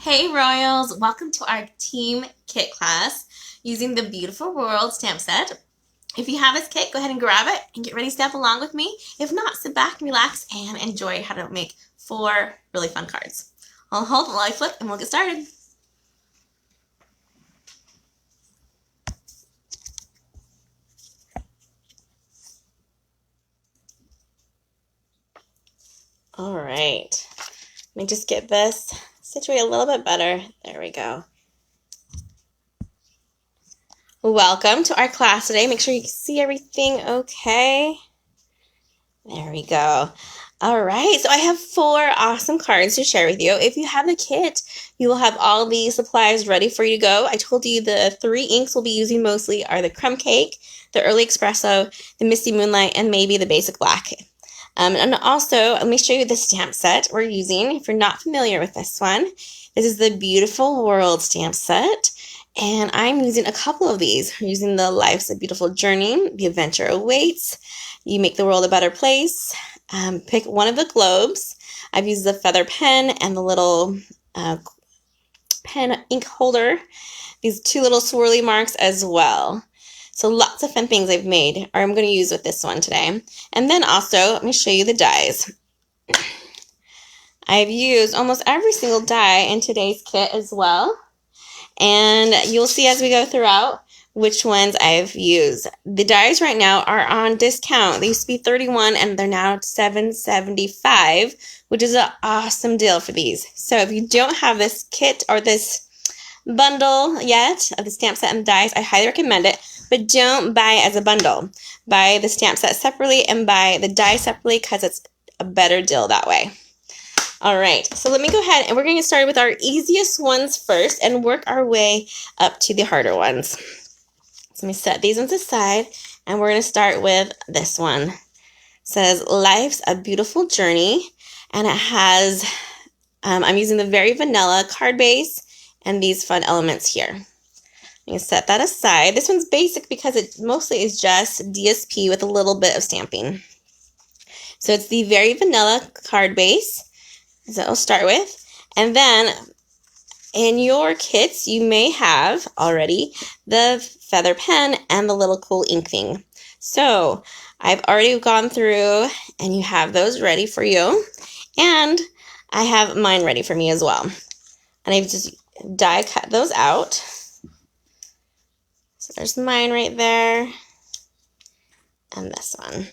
Hey Royals, welcome to our team kit class using the Beautiful World stamp set. If you have this kit, go ahead and grab it and get ready to stamp along with me. If not, sit back, relax, and enjoy how to make 4 really fun cards. I'll hold while I flip and we'll get started. All right, let me just get this situated a little bit better. There we go. Welcome to our class today. Make sure you can see everything okay. There we go. All right, so I have 4 awesome cards to share with you. If you have the kit, you will have all these supplies ready for you to go. I told you the 3 inks we'll be using mostly are the Crumb Cake, the Early Espresso, the Misty Moonlight, and maybe the Basic Black. And also, let me show you the stamp set we're using. If you're not familiar with this one, this is the Beautiful World stamp set. And I'm using a couple of these. We're using the Life's a Beautiful Journey, The Adventure Awaits, You Make the World a Better Place. Pick one of the globes. I've used the feather pen and the little pen ink holder. These 2 little swirly marks as well. So lots of fun things I've made, or I'm going to use with this one today. And then also, let me show you the dies. I've used almost every single die in today's kit as well. And you'll see as we go throughout which ones I've used. The dies right now are on discount. They used to be $31 and they're now $7.75, which is an awesome deal for these. So if you don't have this kit or this bundle yet of the stamp set and the dies, I highly recommend it. But don't buy it as a bundle. Buy the stamp set separately and buy the die separately because it's a better deal that way. All right, so let me go ahead and we're going to start with our easiest ones first and work our way up to the harder ones. So let me set these ones aside and we're going to start with this one. It says, Life's a Beautiful Journey, and it has, I'm using the Very Vanilla card base and these fun elements here. I'm going to set that aside. This one's basic because it mostly is just DSP with a little bit of stamping. So it's the Very Vanilla card base. So I'll start with, and then in your kits you may have already the feather pen and the little cool ink thing. So I've already gone through and you have those ready for you, and I have mine ready for me as well, and I've just die cut those out. So there's mine right there and this one.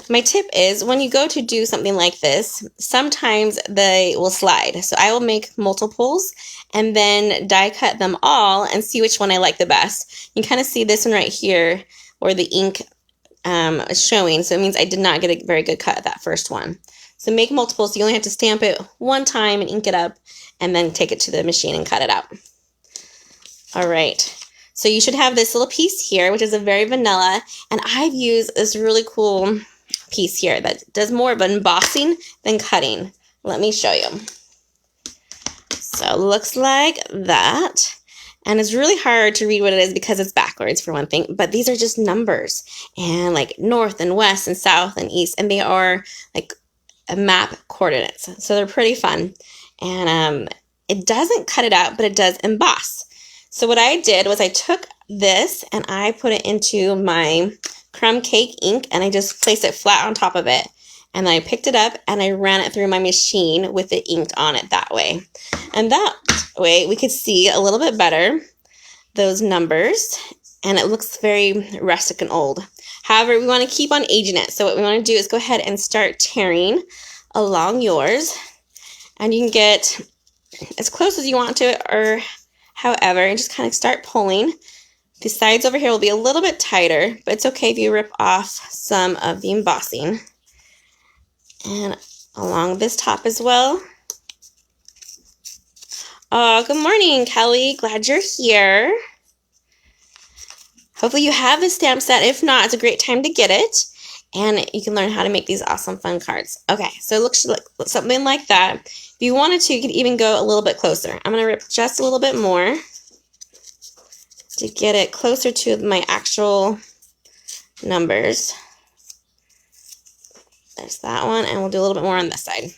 My tip is when you go to do something like this, sometimes they will slide. So I will make multiples and then die cut them all and see which one I like the best. You can kind of see this one right here where the ink is showing. So it means I did not get a very good cut at that first one. So make multiples. So you only have to stamp it one time and ink it up and then take it to the machine and cut it out. All right. So you should have this little piece here, which is a Very Vanilla. And I've used this really cool piece here that does more of embossing than cutting. Let me show you. So it looks like that, and it's really hard to read what it is because it's backwards for one thing, but these are just numbers and like north and west and south and east, and they are like a map coordinates, so they're pretty fun. And it doesn't cut it out, but it does emboss. So what I did was I took this and I put it into my Crumb Cake ink and I just placed it flat on top of it, and then I picked it up and I ran it through my machine with it inked on it that way, and that way we could see a little bit better those numbers, and it looks very rustic and old. However, we want to keep on aging it, so what we want to do is go ahead and start tearing along yours, and you can get as close as you want to it or however, and just kind of start pulling. The sides over here will be a little bit tighter, but it's okay if you rip off some of the embossing. And along this top as well. Oh, good morning, Kelly. Glad you're here. Hopefully you have this stamp set. If not, it's a great time to get it, and you can learn how to make these awesome fun cards. Okay, so it looks like something like that. If you wanted to, you could even go a little bit closer. I'm going to rip just a little bit more to get it closer to my actual numbers. There's that one, and we'll do a little bit more on this side.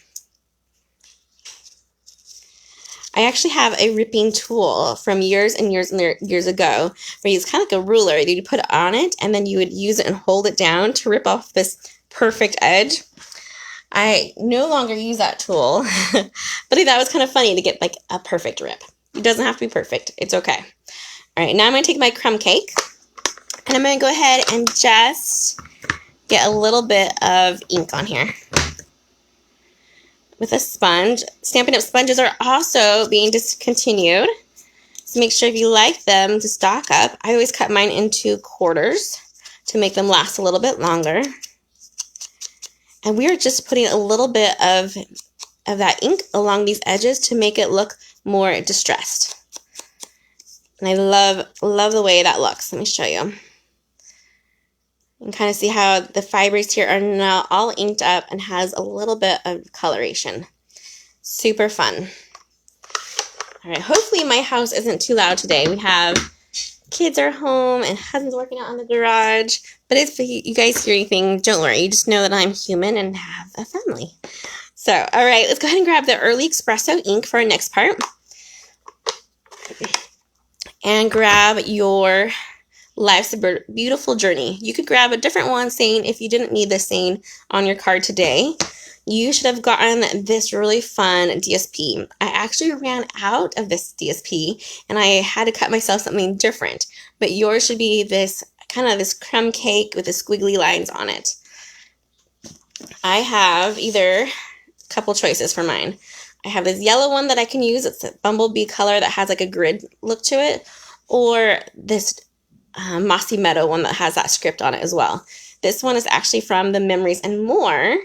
I actually have a ripping tool from years and years and years ago where it's kind of like a ruler. You'd put it on it and then you would use it and hold it down to rip off this perfect edge. I no longer use that tool, but I thought it was kind of funny to get like a perfect rip. It doesn't have to be perfect. It's okay. All right, now I'm going to take my crumb cake and I'm going to go ahead and just get a little bit of ink on here with a sponge. Stampin' Up! Sponges are also being discontinued, so make sure if you like them to stock up. I always cut mine into quarters to make them last a little bit longer. And we are just putting a little bit of that ink along these edges to make it look more distressed. And I love the way that looks. Let me show you. You can kind of see how the fibers here are now all inked up and has a little bit of coloration. Super fun. All right, hopefully my house isn't too loud today. We have kids are home and husband's working out in the garage. But if you guys hear anything, don't worry. You just know that I'm human and have a family. So, all right, let's go ahead and grab the early espresso ink for our next part. And grab your Life's a Beautiful Journey. You could grab a different one saying if you didn't need this saying on your card today, you should have gotten this really fun DSP. I actually ran out of this DSP and I had to cut myself something different. But yours should be this kind of this crumb cake with the squiggly lines on it. I have either a couple choices for mine. I have this yellow one that I can use. It's a bumblebee color that has like a grid look to it. Or this Mossy Meadow one that has that script on it as well. This one is actually from the Memories and More.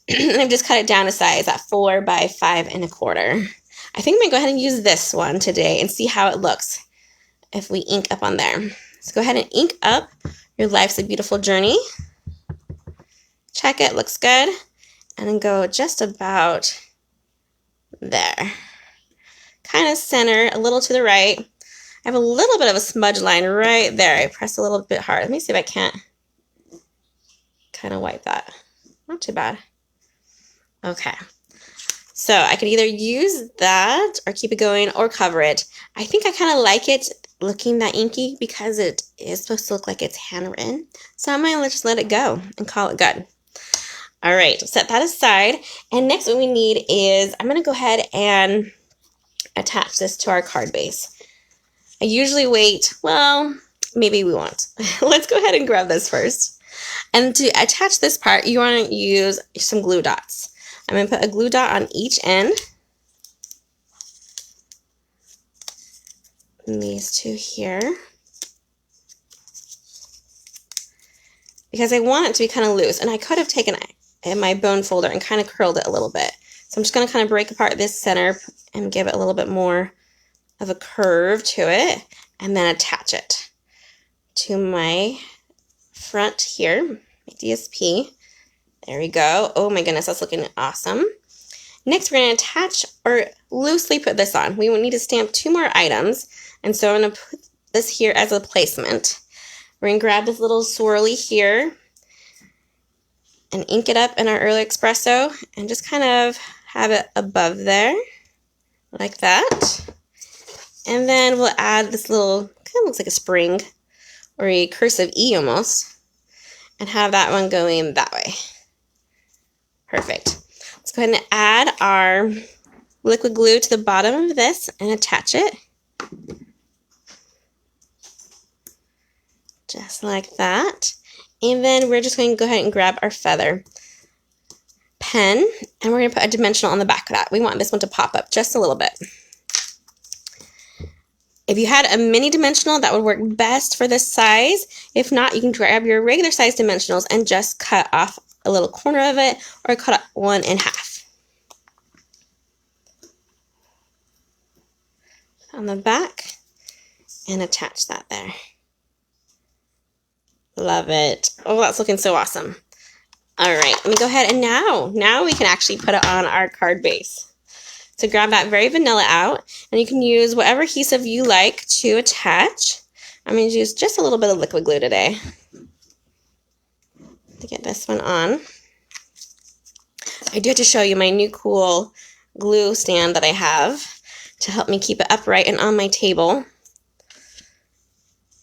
I've just cut it down to size at 4 by 5 1/4. I think I'm going to go ahead and use this one today and see how it looks if we ink up on there. So go ahead and ink up your Life's a Beautiful Journey. Check it, looks good. And then go just about there. Kind of center, a little to the right. I have a little bit of a smudge line right there. I press a little bit hard. Let me see if I can't kind of wipe that. Not too bad. Okay. So I could either use that or keep it going or cover it. I think I kind of like it looking that inky because it is supposed to look like it's handwritten. So I might just let it go and call it good. All right, set that aside. And next what we need is I'm going to go ahead and attach this to our card base. I usually wait, well, maybe we won't. Let's go ahead and grab this first. And to attach this part, you want to use some glue dots. I'm going to put a glue dot on each end. And these two here. Because I want it to be kind of loose. And I could have taken my bone folder and kind of curled it a little bit. So I'm just going to kind of break apart this center and give it a little bit more of a curve to it. And then attach it to my front here, my DSP. There we go. Oh my goodness, that's looking awesome. Next, we're going to attach or loosely put this on. We will need to stamp 2 more items. And so I'm going to put this here as a placement. We're going to grab this little swirly here and ink it up in our early espresso and just kind of have it above there like that. And then we'll add this little, kind of looks like a spring or a cursive E almost, and have that one going that way. Perfect. Let's go ahead and add our liquid glue to the bottom of this and attach it. Just like that. And then we're just going to go ahead and grab our feather pen and we're going to put a dimensional on the back of that. We want this one to pop up just a little bit. If you had a mini dimensional, that would work best for this size. If not, you can grab your regular size dimensionals and just cut off a little corner of it or cut one in half. On the back and attach that there. Love it. Oh, that's looking so awesome. All right, let me go ahead and now we can actually put it on our card base. So grab that very vanilla out, and you can use whatever adhesive you like to attach. I'm going to use just a little bit of liquid glue today to get this one on. I do have to show you my new cool glue stand that I have. to help me keep it upright and on my table.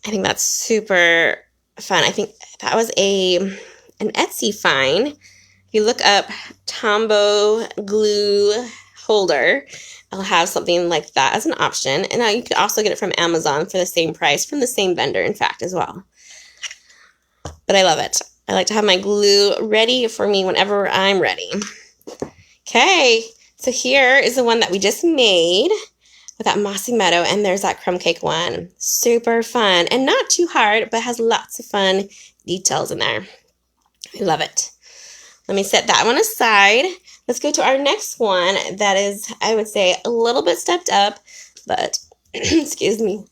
I think that's super fun. I think that was an Etsy find. If you look up Tombow glue holder, I'll have something like that as an option. And now you can also get it from Amazon for the same price, from the same vendor, in fact, as well. But I love it. I like to have my glue ready for me whenever I'm ready. Okay, so here is the one that we just made with that mossy meadow, and there's that crumb cake one. Super fun and not too hard, but has lots of fun details in there. I love it. Let me set that one aside. Let's go to our next one that is, I would say, a little bit stepped up, but excuse me.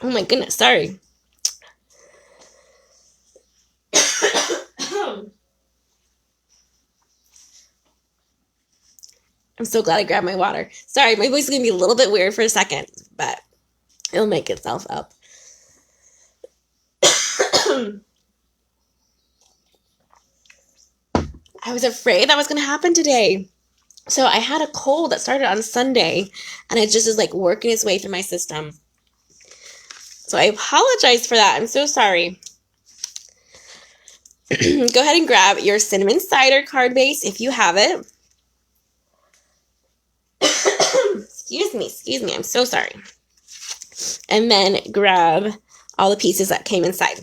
Oh my goodness, sorry. I'm so glad I grabbed my water. Sorry, my voice is going to be a little bit weird for a second, but it'll make itself up. I was afraid that was going to happen today. So I had a cold that started on Sunday, and it just is like working its way through my system. So I apologize for that. I'm so sorry. Go ahead and grab your cinnamon cider card base if you have it. Excuse me, I'm so sorry. And then grab all the pieces that came inside.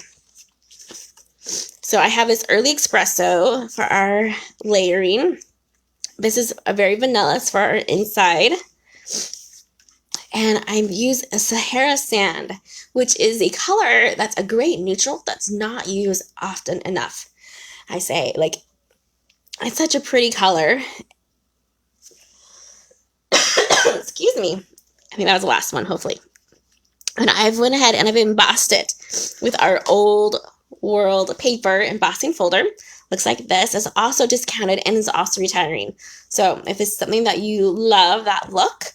So I have this early espresso for our layering. This is a very vanilla for our inside. And I use a Sahara sand, which is a color that's a great neutral that's not used often enough. I say, like, it's such a pretty color. Excuse me. I think that was the last one, hopefully. And I've went ahead and I've embossed it with our old world paper embossing folder. Looks like this. Is also discounted and is also retiring. So if it's something that you love, that look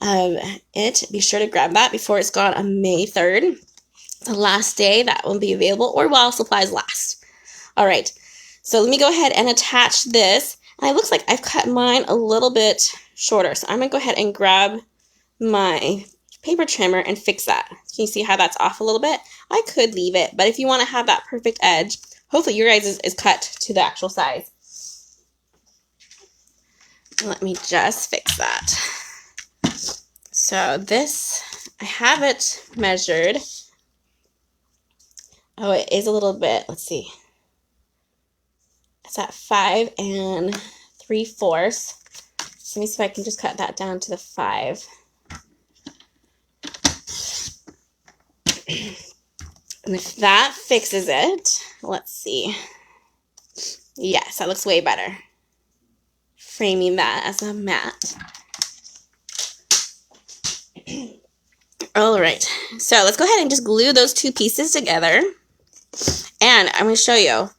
of it, be sure to grab that before it's gone on May 3rd. The last day that will be available, or while supplies last. All right. So let me go ahead and attach this. And it looks like I've cut mine a little bit shorter. So I'm going to go ahead and grab my paper trimmer and fix that. Can you see how that's off a little bit? I could leave it, but if you want to have that perfect edge, hopefully your guys is cut to the actual size. Let me just fix that. So this, I have it measured. Oh, it is a little bit, let's see. It's at 5 3/4. So let me see if I can just cut that down to the 5. And if that fixes it, let's see. Yes, that looks way better. Framing that as a mat. All right, so let's go ahead and just glue those two pieces together. And I'm going to show you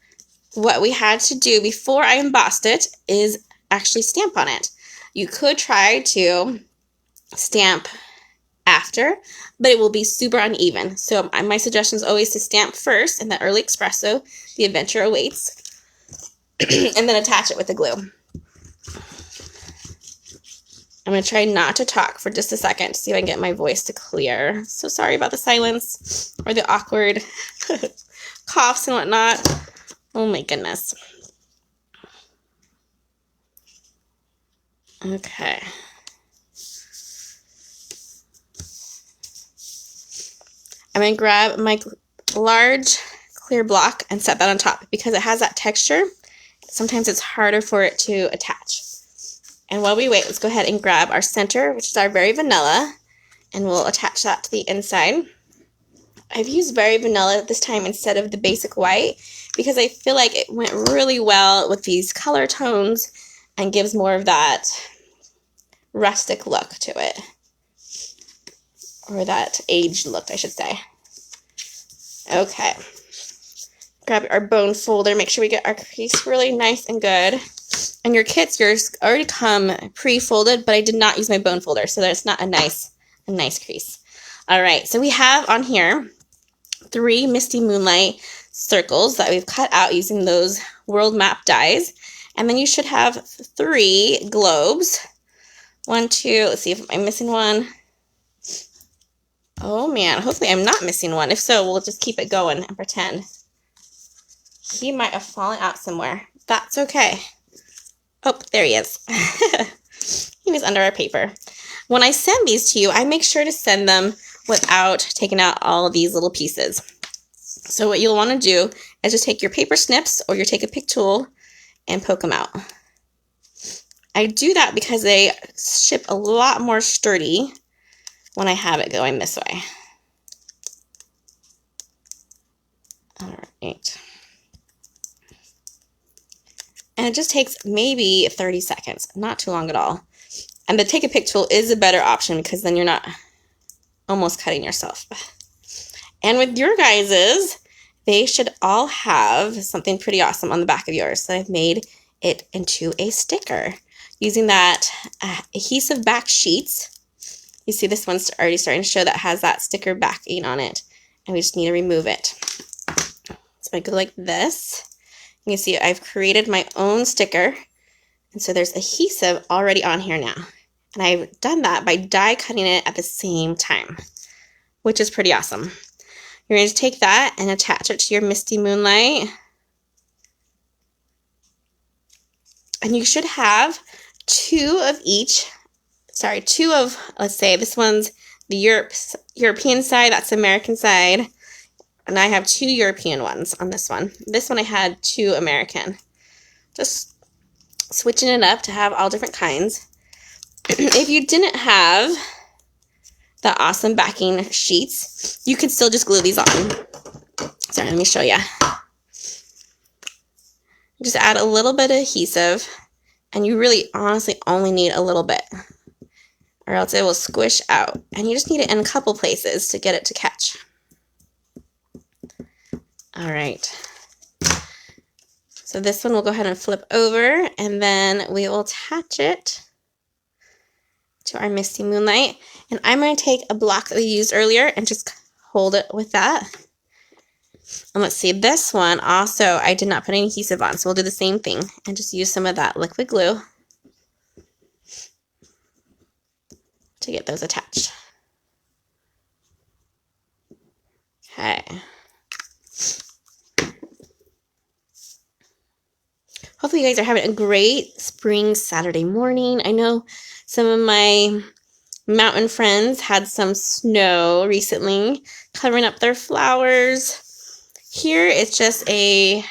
what we had to do before I embossed it is actually stamp on it. You could try to stamp after, but it will be super uneven. So my suggestion is always to stamp first in the early espresso, the adventure awaits, and then attach it with the glue. I'm going to try not to talk for just a second to see if I can get my voice to clear. So sorry about the silence or the awkward coughs and whatnot. Oh my goodness. Okay. I'm going to grab my large clear block and set that on top because it has that texture. Sometimes it's harder for it to attach. And while we wait, let's go ahead and grab our center, which is our Very Vanilla, and we'll attach that to the inside. I've used Very Vanilla this time instead of the basic white because I feel like it went really well with these color tones and gives more of that rustic look to it. Or that aged look, I should say. Okay. Grab our bone folder. Make sure we get our crease really nice and good. And your kits, yours already come pre-folded, but I did not use my bone folder, so that's not a nice crease. All right, so we have on here 3 Misty Moonlight circles that we've cut out using those world map dies. And then you should have 3 globes. 1, 2, let's see if I'm missing one. Oh man, hopefully I'm not missing one. If so, we'll just keep it going and pretend. He might have fallen out somewhere. That's okay. Oh, there he is. He was under our paper. When I send these to you, I make sure to send them without taking out all of these little pieces. So what you'll want to do is just take your paper snips or you take a pick tool and poke them out. I do that because they ship a lot more sturdy when I have it going this way. All right. And it just takes maybe 30 seconds, not too long at all. And the take a pick tool is a better option because then you're not almost cutting yourself. And with your guys's, they should all have something pretty awesome on the back of yours. So I've made it into a sticker using that adhesive back sheets. You see this one's already starting to show that has that sticker backing on it. And we just need to remove it. So I go like this. You can see I've created my own sticker. And so there's adhesive already on here now. And I've done that by die cutting it at the same time, which is pretty awesome. You're going to take that and attach it to your Misty Moonlight. And you should have 2 of each. Sorry, 2 of, let's say, this one's the European side, that's the American side. And I have 2 European ones on this one. This one I had 2 American. Just switching it up to have all different kinds. If you didn't have the awesome backing sheets, you could still just glue these on. Sorry, let me show you. Just add a little bit of adhesive, and you really honestly only need a little bit, or else it will squish out. And you just need it in a couple places to get it to catch. All right. So this one we'll go ahead and flip over, and then we will attach it to our Misty Moonlight. And I'm going to take a block that we used earlier and just hold it with that. And let's see, this one also I did not put any adhesive on, so we'll do the same thing and just use some of that liquid glue to get those attached. Okay. Hopefully you guys are having a great spring Saturday morning. I know some of my mountain friends had some snow recently, covering up their flowers. Here it's just a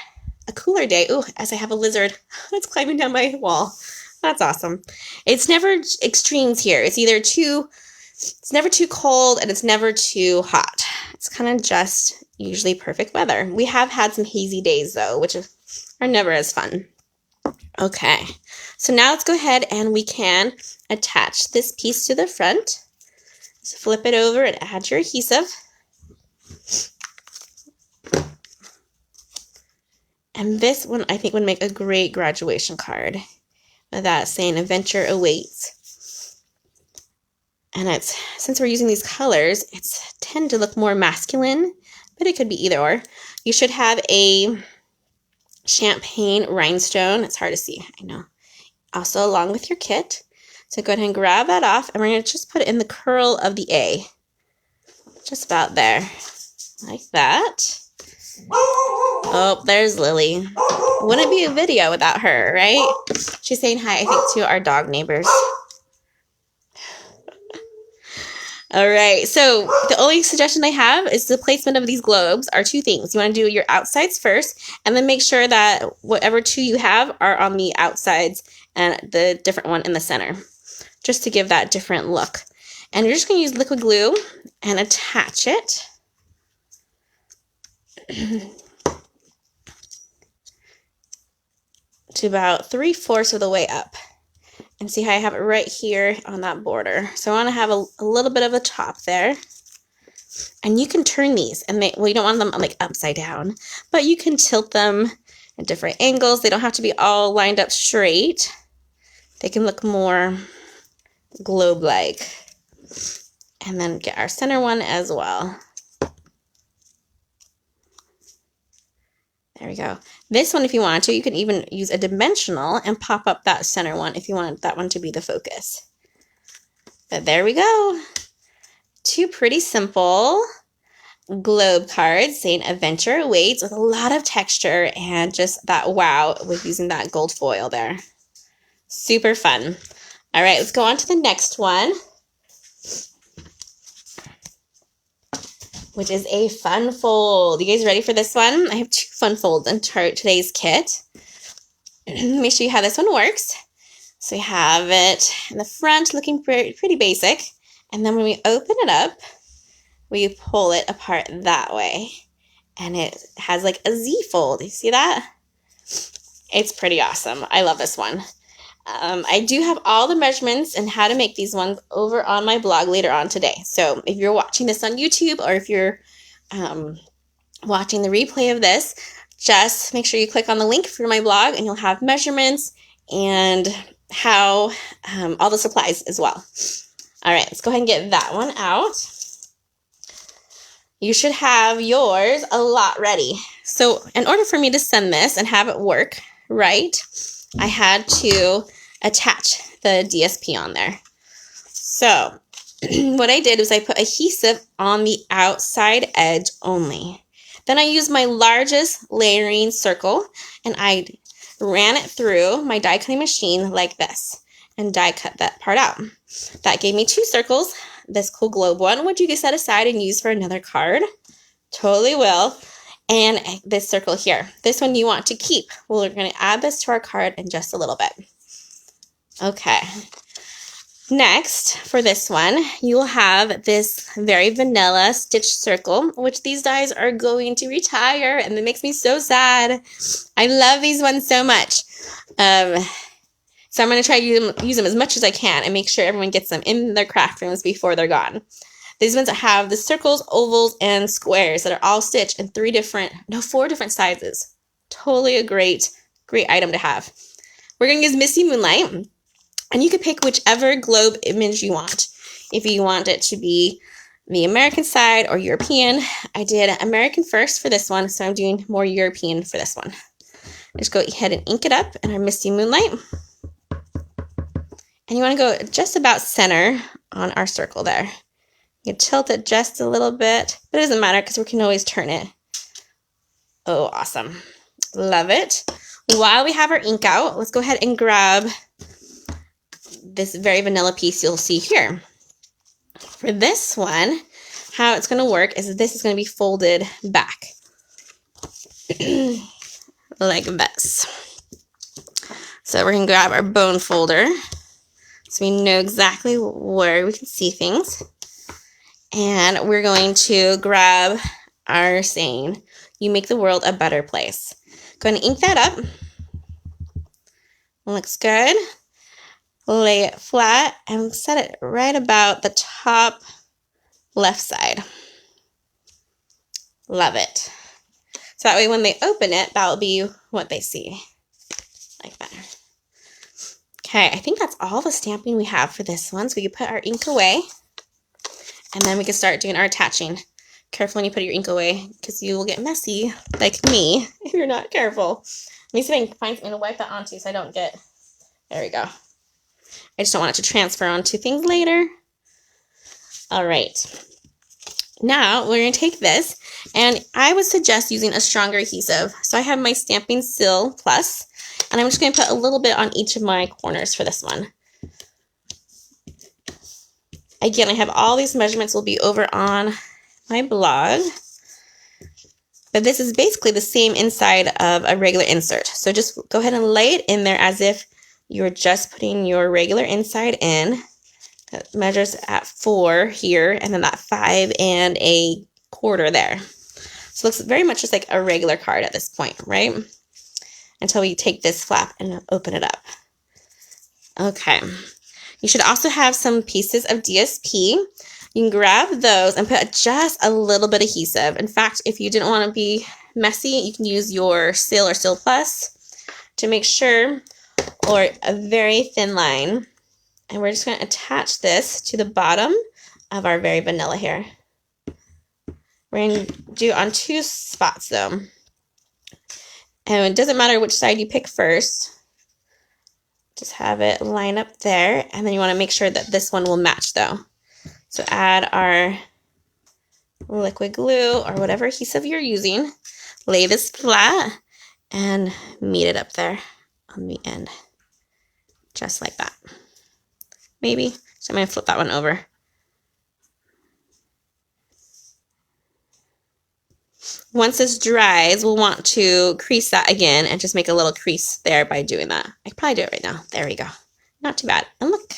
cooler day. Ooh, as I have a lizard that's climbing down my wall. That's awesome. It's never extremes here. It's never too cold and it's never too hot. It's kind of just usually perfect weather. We have had some hazy days though, which are never as fun. Okay, so now let's go ahead and we can attach this piece to the front. So flip it over and add your adhesive. And this one I think would make a great graduation card with that saying adventure awaits. And it's, since we're using these colors, it's tend to look more masculine, but it could be either or. You should have a champagne rhinestone. It's hard to see, I know. Also along with your kit. So go ahead and grab that off, and we're going to just put it in the curl of the A. Just about there. Like that. Oh, there's Lily. Wouldn't be a video without her, right? She's saying hi, I think, to our dog neighbors. All right, so the only suggestion I have is the placement of these globes are 2 things. You want to do your outsides first, and then make sure that whatever 2 you have are on the outsides and the different one in the center, just to give that different look. And you're just going to use liquid glue and attach it. To about 3/4 of the way up. And see how I have it right here on that border. So I want to have a little bit of a top there. And you can turn these, and well, you don't want them like upside down, but you can tilt them at different angles. They don't have to be all lined up straight. They can look more globe-like. And then get our center one as well. There we go. This one, if you want to, you can even use a dimensional and pop up that center one if you want that one to be the focus. But there we go. Two pretty simple globe cards saying adventure awaits with a lot of texture and just that wow with using that gold foil there. Super fun. All right, let's go on to the next one, which is a fun fold. You guys ready for this one? I have two fun folds in today's kit. Let me show you how this one works. So we have it in the front looking pretty basic. And then when we open it up, we pull it apart that way. And it has like a Z fold. You see that? It's pretty awesome. I love this one. I do have all the measurements and how to make these ones over on my blog later on today. So if you're watching this on YouTube or if you're watching the replay of this, just make sure you click on the link for my blog and you'll have measurements and how all the supplies as well. All right, let's go ahead and get that one out. You should have yours a lot ready. So in order for me to send this and have it work right, I had to attach the DSP on there. So what I did was I put adhesive on the outside edge only. Then I used my largest layering circle and I ran it through my die cutting machine like this and die cut that part out. That gave me two circles. This cool globe one, which you can set aside and use for another card. Totally will. And this circle here. This one you want to keep. Well, we're going to add this to our card in just a little bit. Okay. Next, for this one, you will have this very vanilla stitched circle, which these dies are going to retire, and it makes me so sad. I love these ones so much. So I'm going to try to use them as much as I can and make sure everyone gets them in their craft rooms before they're gone. These ones have the circles, ovals, and squares that are all stitched in four different sizes. Totally a great item to have. We're going to use Misty Moonlight, and you can pick whichever globe image you want. If you want it to be the American side or European, I did American first for this one, so I'm doing more European for this one. Just go ahead and ink it up in our Misty Moonlight. And you want to go just about center on our circle there. You tilt it just a little bit, but it doesn't matter because we can always turn it. Oh, awesome. Love it. While we have our ink out, let's go ahead and grab this very vanilla piece you'll see here. For this one, how it's going to work is this is going to be folded back like this. So we're going to grab our bone folder so we know exactly where we can see things. And we're going to grab our saying, you make the world a better place. Go ahead and ink that up. Looks good. Lay it flat and set it right about the top left side. Love it. So that way when they open it, that will be what they see. Like that. Okay, I think that's all the stamping we have for this one. So we can put our ink away. And then we can start doing our attaching. Careful when you put your ink away because you will get messy, like me, if you're not careful. Let me see if I can find something to wipe that onto so I don't get... There we go. I just don't want it to transfer onto things later. All right. Now we're going to take this, and I would suggest using a stronger adhesive. So I have my Stampin' Seal Plus, and I'm just going to put a little bit on each of my corners for this one. Again, I have all these measurements will be over on my blog. But this is basically the same inside of a regular insert. So just go ahead and lay it in there as if you're just putting your regular inside in. That measures at 4 here, and then that 5 and a quarter there. So it looks very much just like a regular card at this point, right? Until we take this flap and open it up. Okay. You should also have some pieces of DSP. You can grab those and put just a little bit of adhesive. In fact, if you didn't want to be messy, you can use your Seal or Seal Plus to make sure, or a very thin line. And we're just going to attach this to the bottom of our very vanilla here. We're going to do on 2 spots though. And it doesn't matter which side you pick first. Just have it line up there. And then you want to make sure that this one will match though. So add our liquid glue or whatever adhesive you're using. Lay this flat and meet it up there on the end. Just like that. Maybe. So I'm going to flip that one over. Once this dries, we'll want to crease that again and just make a little crease there by doing that. I could probably do it right now. There we go. Not too bad. And look,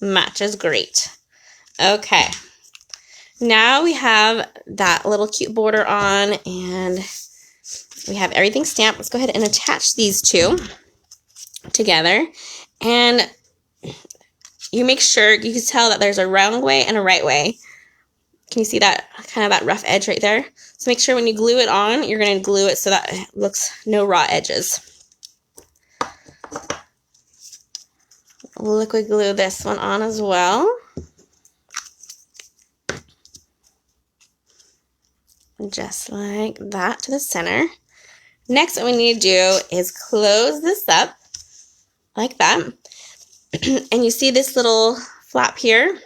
matches great. Okay. Now we have that little cute border on and we have everything stamped. Let's go ahead and attach these two together. And you make sure, you can tell that there's a wrong way and a right way. Can you see that, kind of that rough edge right there? So make sure when you glue it on, you're going to glue it so that it looks no raw edges. Liquid glue this one on as well. Just like that to the center. Next, what we need to do is close this up like that. And you see this little flap here?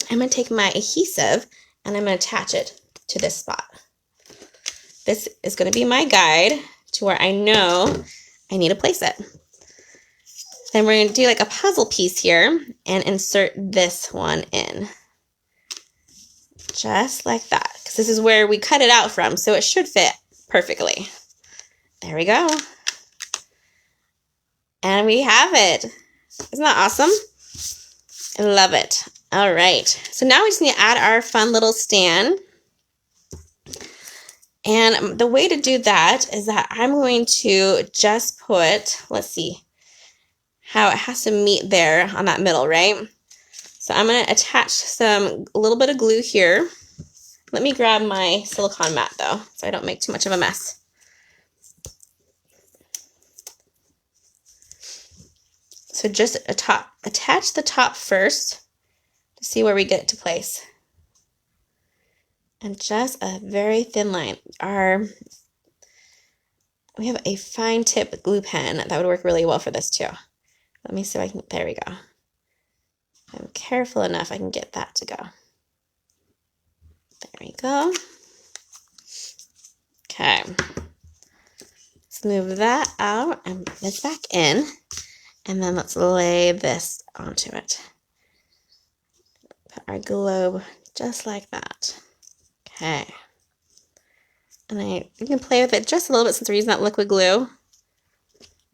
I'm going to take my adhesive and I'm going to attach it to this spot. This is going to be my guide to where I know I need to place it. Then we're going to do like a puzzle piece here and insert this one in. Just like that. Because this is where we cut it out from, so it should fit perfectly. There we go. And we have it. Isn't that awesome? I love it. All right. So now we just need to add our fun little stand. And the way to do that is that I'm going to just put, let's see, how it has to meet there on that middle, right? So I'm going to attach a little bit of glue here. Let me grab my silicone mat though, so I don't make too much of a mess. So just attach the top first to see where we get it to place. And just a very thin line. We have a fine tip glue pen that would work really well for this too. Let me see if I can, there we go. I'm careful enough I can get that to go. There we go. Okay. Let's move that out and this back in. And then let's lay this onto it. Put our globe just like that. Okay. And you can play with it just a little bit since we're using that liquid glue.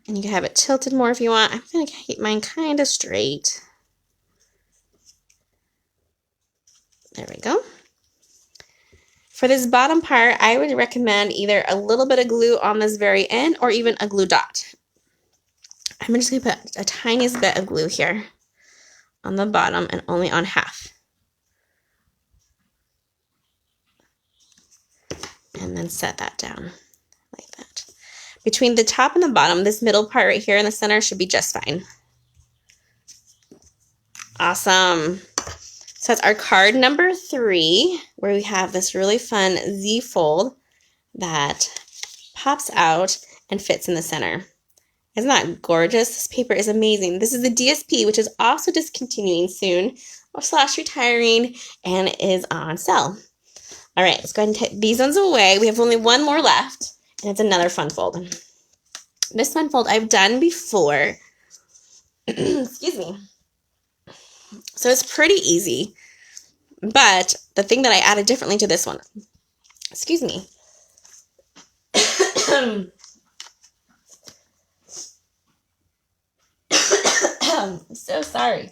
And you can have it tilted more if you want. I'm going to keep mine kind of straight. There we go. For this bottom part, I would recommend either a little bit of glue on this very end or even a glue dot. I'm just going to put a tiniest bit of glue here on the bottom and only on half. And then set that down like that. Between the top and the bottom, this middle part right here in the center should be just fine. Awesome. So that's our card number 3, where we have this really fun Z fold that pops out and fits in the center. Isn't that gorgeous? This paper is amazing. This is the DSP, which is also discontinuing soon, or / retiring, and is on sale. All right, let's go ahead and take these ones away. We have only one more left, and it's another fun fold. This fun fold I've done before. Excuse me. So it's pretty easy, but the thing that I added differently to this one, excuse me. I'm so sorry.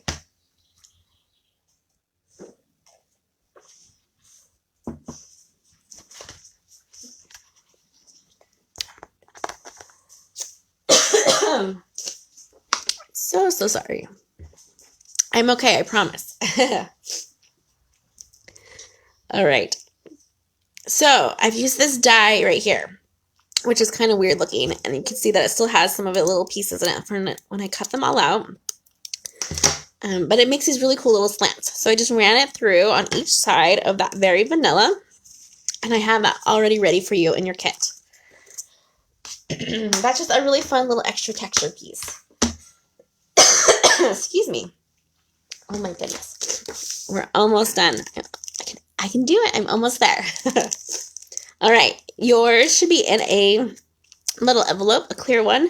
So sorry. I'm okay, I promise. All right. So I've used this die right here, which is kind of weird looking, and you can see that it still has some of it little pieces in it from when I cut them all out. But it makes these really cool little slants. So I just ran it through on each side of that very vanilla, and I have that already ready for you in your kit. That's just a really fun little extra texture piece. Excuse me. Oh my goodness. We're almost done. I can do it. I'm almost there. All right. Yours should be in a little envelope, a clear one,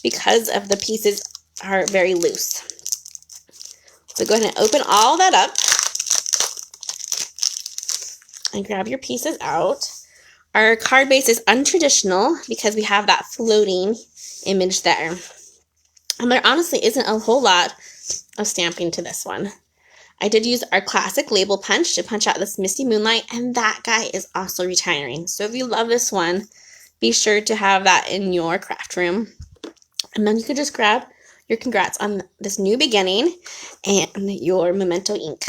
because of the pieces are very loose. So go ahead and open all that up and grab your pieces out. Our card base is untraditional because we have that floating image there. And there honestly isn't a whole lot of stamping to this one. I did use our classic label punch to punch out this Misty Moonlight, and that guy is also retiring. So if you love this one, be sure to have that in your craft room. And then you can just grab your congrats on this new beginning and your memento ink.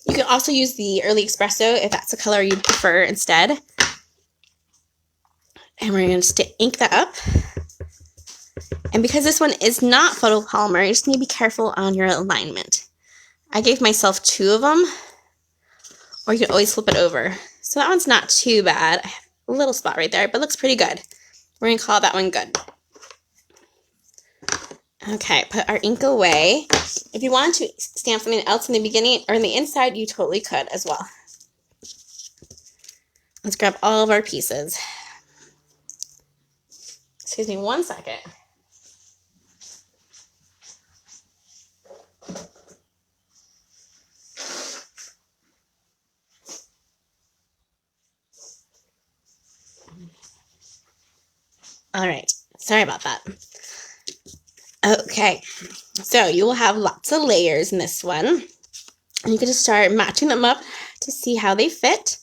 You can also use the early espresso if that's the color you prefer instead. And we're going to ink that up. And because this one is not photopolymer, you just need to be careful on your alignment. I gave myself 2 of them, or you can always flip it over. So that one's not too bad. I have a little spot right there, but it looks pretty good. We're going to call that one good. Okay, put our ink away. If you wanted to stamp something else in the beginning or in the inside, you totally could as well. Let's grab all of our pieces. Excuse me 1 second. All right, sorry about that. Okay, so you will have lots of layers in this one. And you can just start matching them up to see how they fit.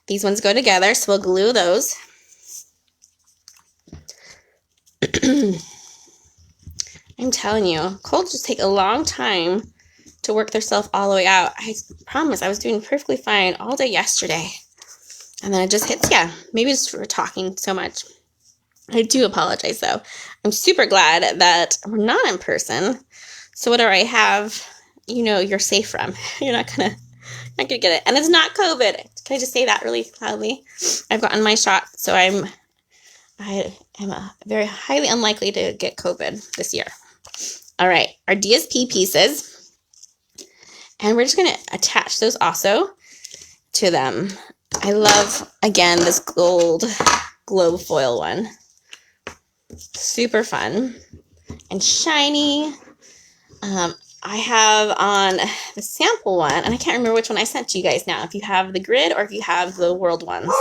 These ones go together, so we'll glue those. I'm telling you, colds just take a long time to work themselves all the way out. I promise I was doing perfectly fine all day yesterday. And then it just hits you. Maybe it's for talking so much. I do apologize, though. I'm super glad that we're not in person. So whatever I have, you know, you're safe from. You're not gonna get it. And it's not COVID. Can I just say that really loudly? I've gotten my shot, so I am very highly unlikely to get COVID this year. All right, our DSP pieces. And we're just going to attach those also to them. I love, again, this gold globe foil one. Super fun and shiny. I have on the sample one, and I can't remember which one I sent to you guys now, if you have the grid or if you have the world ones.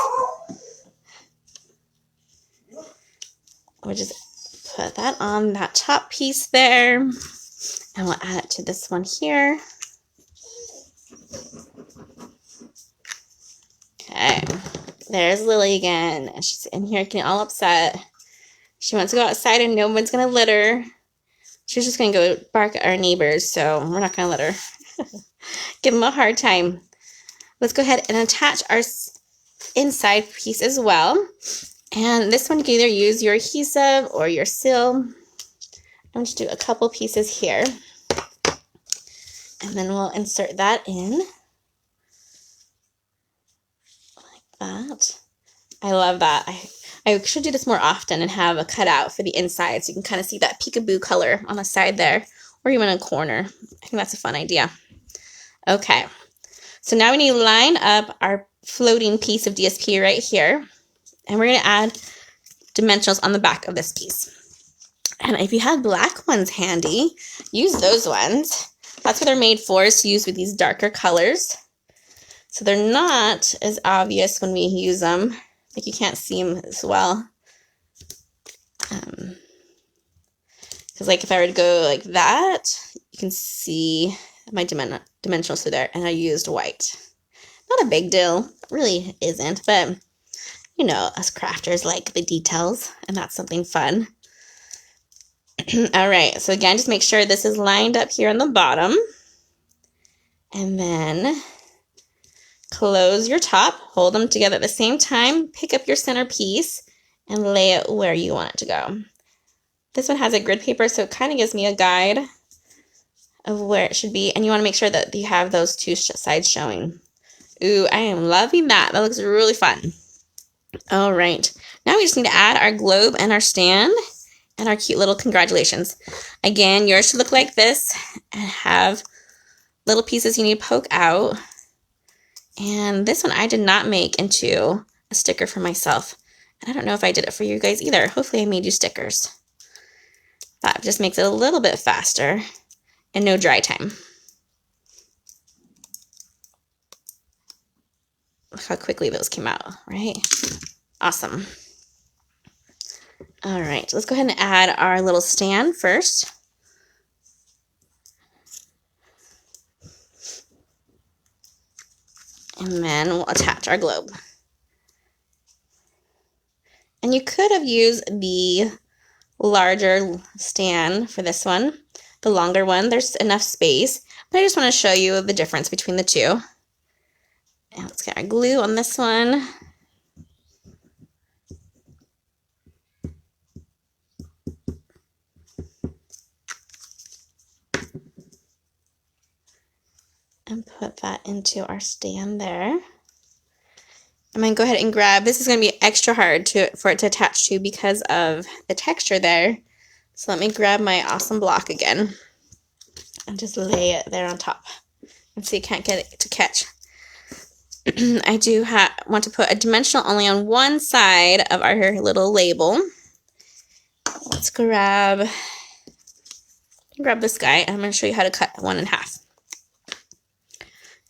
We'll just put that on that top piece there, and we'll add it to this one here. Okay, there's Lily again. She's in here getting all upset. She wants to go outside and no one's going to let her. She's just going to go bark at our neighbors, so we're not going to let her. Give them a hard time. Let's go ahead and attach our inside piece as well. And this one you can either use your adhesive or your seal. I'm just do a couple pieces here. And then we'll insert that in. Like that. I love that. I should do this more often and have a cutout for the inside so you can kind of see that peekaboo color on the side there, or even a corner. I think that's a fun idea. Okay, so now we need to line up our floating piece of DSP right here, and we're going to add dimensionals on the back of this piece. And if you have black ones handy, use those ones. That's what they're made for, is to use with these darker colors. So they're not as obvious when we use them. Like you can't see them as well. Because like if I were to go like that, you can see my dimensionals through there. And I used white. Not a big deal. Really isn't. But, you know, us crafters like the details. And that's something fun. All right. So again, just make sure this is lined up here on the bottom. And then close your top, hold them together at the same time, pick up your center piece, and lay it where you want it to go. This one has a grid paper, so it kind of gives me a guide of where it should be, and you want to make sure that you have those two sides showing. Ooh, I am loving that. That looks really fun. All right, Now we just need to add our globe and our stand and our cute little congratulations. Again, yours should look like this and have little pieces you need to poke out. And this one I did not make into a sticker for myself. And I don't know if I did it for you guys either. Hopefully I made you stickers. That just makes it a little bit faster and no dry time. Look how quickly those came out, right? Awesome. All right, let's go ahead and add our little stand first. And then we'll attach our globe. And you could have used the larger stand for this one, the longer one. There's enough space, but I just want to show you the difference between the two. And let's get our glue on this one. And put that into our stand there. I'm going to go ahead and grab, this is going to be extra hard for it to attach to because of the texture there. So let me grab my awesome block again and just lay it there on top. And so you can't get it to catch. I do want to put a dimensional only on one side of our little label. Let's grab this guy, and I'm going to show you how to cut one in half.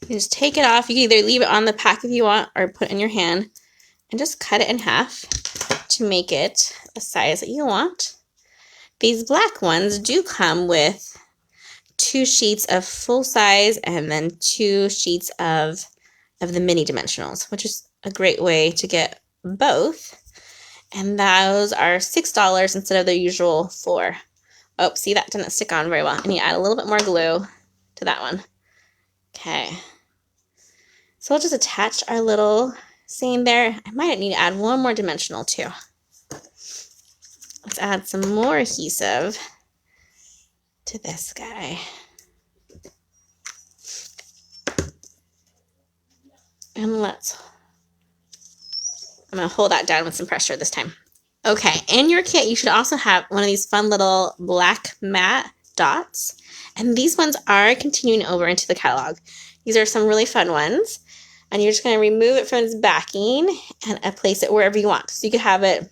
You just take it off. You can either leave it on the pack if you want or put it in your hand and just cut it in half to make it the size that you want. These black ones do come with 2 sheets of full size and then 2 sheets of the mini dimensionals, which is a great way to get both. And those are $6 instead of their usual $4. Oh, see, that didn't stick on very well. I need to add a little bit more glue to that one. Okay. So we'll just attach our little saying there. I might need to add one more dimensional too. Let's add some more adhesive to this guy. And I'm going to hold that down with some pressure this time. Okay, in your kit, you should also have one of these fun little black matte dots. And these ones are continuing over into the catalog. These are some really fun ones. And you're just going to remove it from its backing and place it wherever you want. So you could have it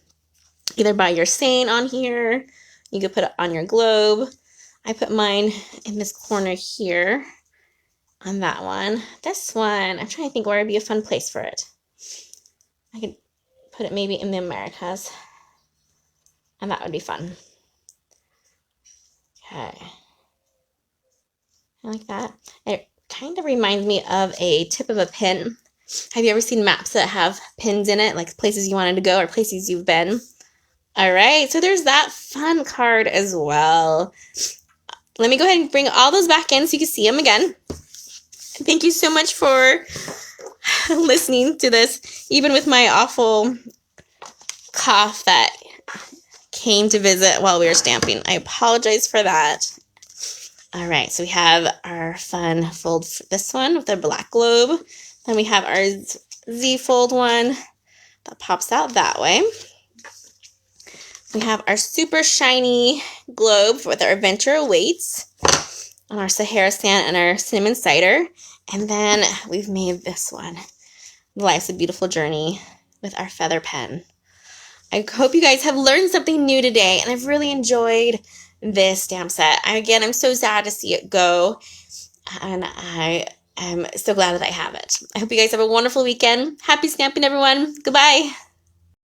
either by your saying on here. You could put it on your globe. I put mine in this corner here on that one. This one, I'm trying to think where would be a fun place for it. I could put it maybe in the Americas. And that would be fun. Okay. I like that. It kind of reminds me of a tip of a pin. Have you ever seen maps that have pins in it, like places you wanted to go or places you've been? All right, so there's that fun card as well. Let me go ahead and bring all those back in so you can see them again. Thank you so much for listening to this, even with my awful cough that came to visit while we were stamping. I apologize for that. All right, so we have our fun fold for this one with our black globe. Then we have our Z fold one that pops out that way. We have our super shiny globe with our adventure awaits on our Sahara sand and our cinnamon cider. And then we've made this one, Life's a Beautiful Journey, with our feather pen. I hope you guys have learned something new today, and I've really enjoyed this stamp set. I'm so sad to see it go, and I am so glad that I have it. I hope you guys have a wonderful weekend. Happy stamping, everyone. Goodbye.